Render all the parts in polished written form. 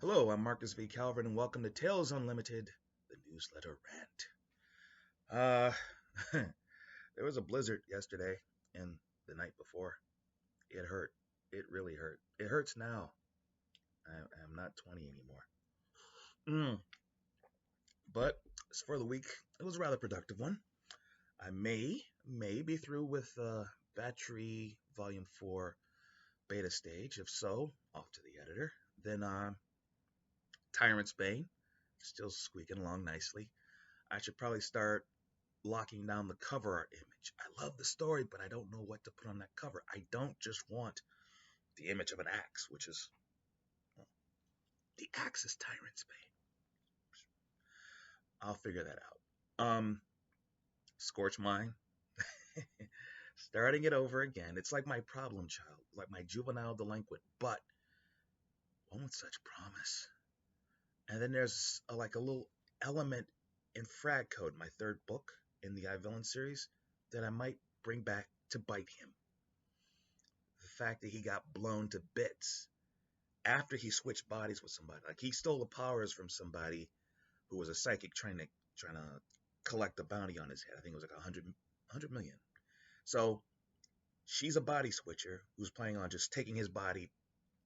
Hello, I'm Marcus V. Calvert, and welcome to Tales Unlimited, the newsletter rant. There was a blizzard yesterday and the night before. It hurt. It really hurt. It hurts now. I'm not 20 anymore. But as for the week, it was a rather productive one. I may be through with Battery Volume 4 beta stage. If so, off to the editor. Then Tyrant's Bane, still squeaking along nicely. I should probably start locking down the cover art image. I love the story, but I don't know what to put on that cover. I don't just want the image of an axe, which is, well, the axe is Tyrant's Bane. I'll figure that out. Scorch Mine. Starting it over again. It's like my problem child, like my juvenile delinquent, but one with such promise. And then there's like a little element in Frag Code, my third book in the I Villain series, that I might bring back to bite him. The fact that he got blown to bits after he switched bodies with somebody. Like he stole the powers from somebody who was a psychic trying to collect a bounty on his head. I think it was like 100 million. So she's a body switcher who's planning on just taking his body,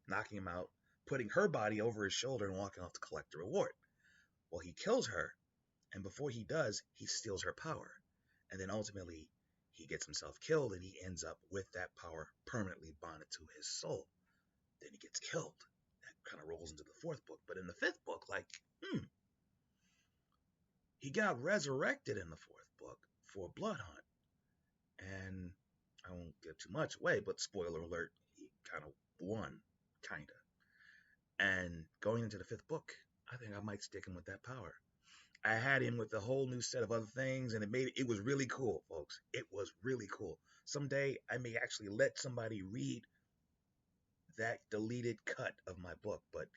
knocking him out, putting her body over his shoulder and walking off to collect the reward. Well, he kills her, and before he does, he steals her power. And then ultimately, he gets himself killed, and he ends up with that power permanently bonded to his soul. Then he gets killed. That kind of rolls into the fourth book. But in the fifth book, he got resurrected in the fourth book for a blood hunt. And I won't give too much away, but spoiler alert, he kind of won, kind of. And going into the fifth book, I think I might stick him with that power. I had him with a whole new set of other things, and it was really cool, folks. It was really cool. Someday I may actually let somebody read that deleted cut of my book, but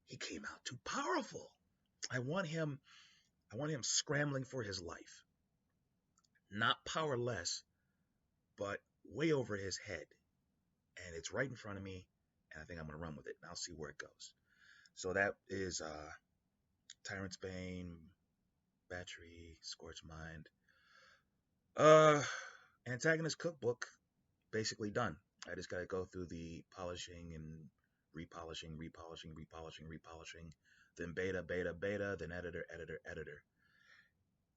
he came out too powerful. I want him scrambling for his life. Not powerless, but way over his head. And it's right in front of me, and I think I'm going to run with it, and I'll see where it goes. So that is Tyrant's Bane, Battery, Scorch Mind. Antagonist Cookbook, basically done. I just got to go through the polishing and repolishing, then beta, then editor.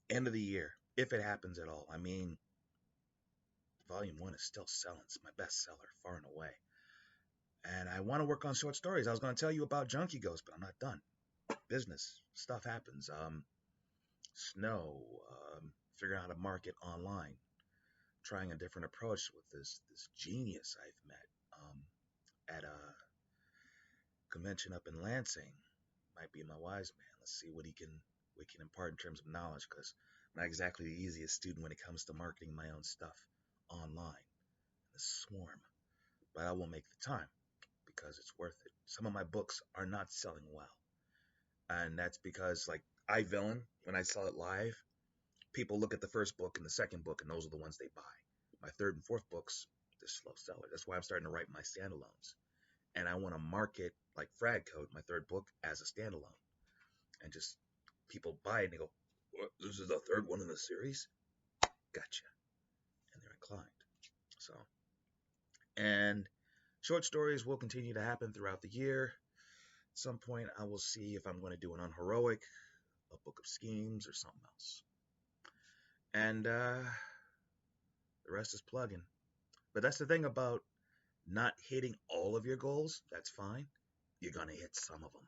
End of the year, if it happens at all. I mean, Volume 1 is still selling. It's my bestseller, far and away. And I want to work on short stories. I was going to tell you about Junkie Ghost, but I'm not done. Business stuff happens. Snow, figuring out how to market online, trying a different approach with this genius I've met at a convention up in Lansing. Might be my wise man. Let's see what we can impart in terms of knowledge, because I'm not exactly the easiest student when it comes to marketing my own stuff online. The swarm. But I will make the time because it's worth it. Some of my books are not selling well. And that's because, like, I Villain, when I sell it live, people look at the first book and the second book, and those are the ones they buy. My third and fourth books, they're slow sellers. That's why I'm starting to write my standalones. And I want to market, like Frag Code, my third book, as a standalone. And just people buy it and they go, what? This is the third one in the series? Gotcha. And they're inclined. So, and short stories will continue to happen throughout the year. At some point, I will see if I'm going to do an unheroic, a book of schemes, or something else. And the rest is plugging. But that's the thing about not hitting all of your goals. That's fine. You're going to hit some of them.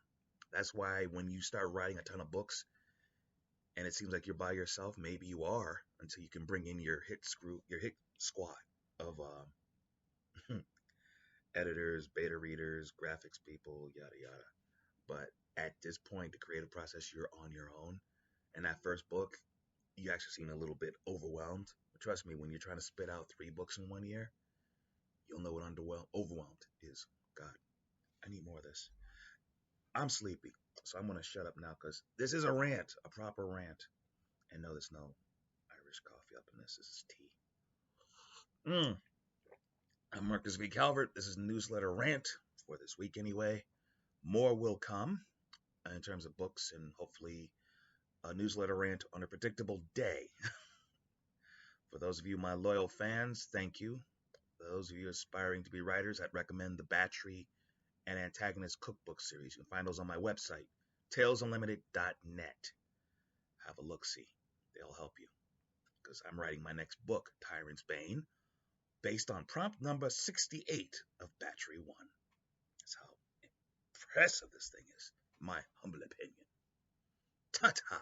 That's why when you start writing a ton of books and it seems like you're by yourself, maybe you are, until you can bring in your hit squad of editors, beta readers, graphics people, yada yada. But at this point, the creative process, you're on your own. And that first book, you actually seem a little bit overwhelmed. But trust me, when you're trying to spit out 3 books in 1 year, you'll know what overwhelmed is. God, I need more of this. I'm sleepy, so I'm going to shut up now because this is a rant, a proper rant. And no, there's no Irish coffee up in this. This is tea. I'm Marcus V. Calvert. This is Newsletter Rant for this week anyway. More will come in terms of books and hopefully a newsletter rant on a predictable day. For those of you, my loyal fans, thank you. For those of you aspiring to be writers, I'd recommend the Battery and Antagonist Cookbook series. You can find those on my website, talesunlimited.net. Have a look-see. They'll help you because I'm writing my next book, Tyrant's Bane, based on prompt number 68 of Battery 1. That's how impressive this thing is, my humble opinion. Ta-ta!